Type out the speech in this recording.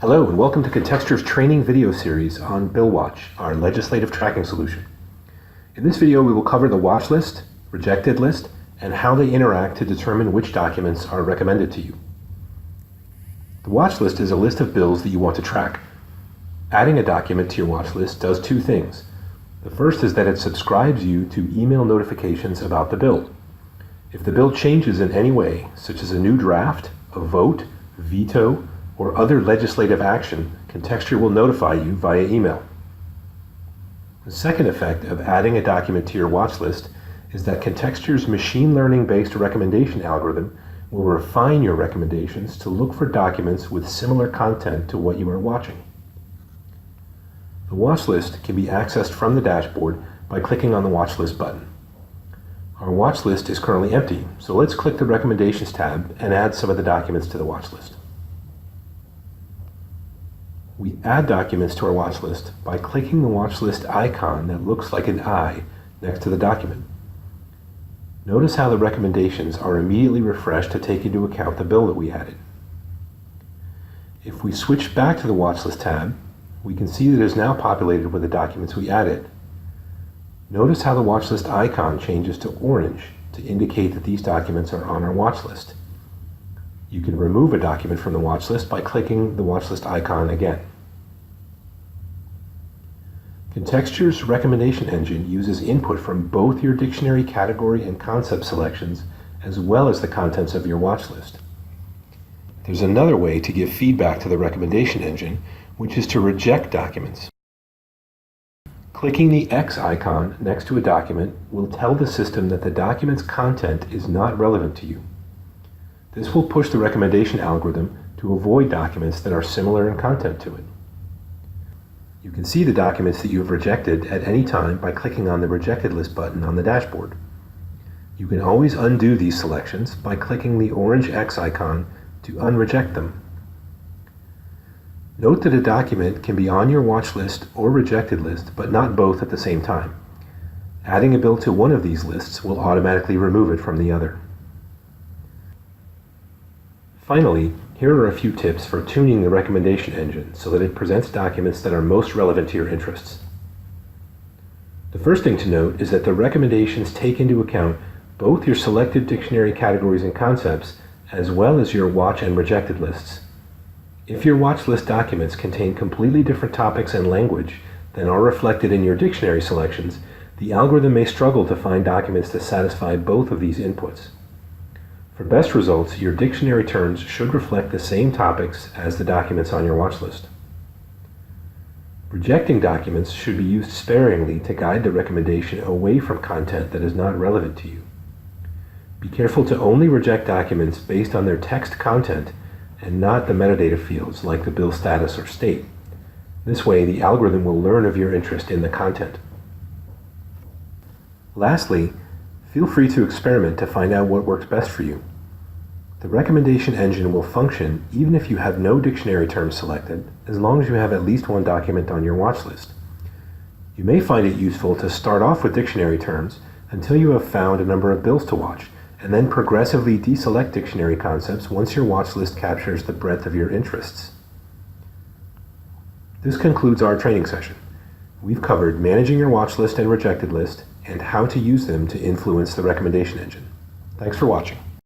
Hello and welcome to Contexture's training video series on BillWatch, our legislative tracking solution. In this video we will cover the watch list, rejected list, and how they interact to determine which documents are recommended to you. The watch list is a list of bills that you want to track. Adding a document to your watch list does two things. The first is that it subscribes you to email notifications about the bill. If the bill changes in any way, such as a new draft, a vote, veto, or other legislative action, Contexture will notify you via email. The second effect of adding a document to your watch list is that Contexture's machine learning-based recommendation algorithm will refine your recommendations to look for documents with similar content to what you are watching. The watch list can be accessed from the dashboard by clicking on the watch list button. Our watch list is currently empty, so let's click the Recommendations tab and add some of the documents to the watch list. We add documents to our watch list by clicking the watch list icon that looks like an eye next to the document. Notice how the recommendations are immediately refreshed to take into account the bill that we added. If we switch back to the watch list tab, we can see that it is now populated with the documents we added. Notice how the watch list icon changes to orange to indicate that these documents are on our watch list. You can remove a document from the watch list by clicking the watch list icon again. Contexture's recommendation engine uses input from both your dictionary category and concept selections, as well as the contents of your watch list. There's another way to give feedback to the recommendation engine, which is to reject documents. Clicking the X icon next to a document will tell the system that the document's content is not relevant to you. This will push the recommendation algorithm to avoid documents that are similar in content to it. You can see the documents that you have rejected at any time by clicking on the Rejected List button on the dashboard. You can always undo these selections by clicking the orange X icon to unreject them. Note that a document can be on your watch list or rejected list, but not both at the same time. Adding a bill to one of these lists will automatically remove it from the other. Finally, here are a few tips for tuning the recommendation engine so that it presents documents that are most relevant to your interests. The first thing to note is that the recommendations take into account both your selected dictionary categories and concepts, as well as your watch and rejected lists. If your watch list documents contain completely different topics and language than are reflected in your dictionary selections, the algorithm may struggle to find documents that satisfy both of these inputs. For best results, your dictionary terms should reflect the same topics as the documents on your watch list. Rejecting documents should be used sparingly to guide the recommendation away from content that is not relevant to you. Be careful to only reject documents based on their text content and not the metadata fields like the bill status or state. This way, the algorithm will learn of your interest in the content. Lastly, feel free to experiment to find out what works best for you. The recommendation engine will function even if you have no dictionary terms selected, as long as you have at least one document on your watch list. You may find it useful to start off with dictionary terms until you have found a number of bills to watch, and then progressively deselect dictionary concepts once your watch list captures the breadth of your interests. This concludes our training session. We've covered managing your watch list and rejected list and how to use them to influence the recommendation engine. Thanks for watching.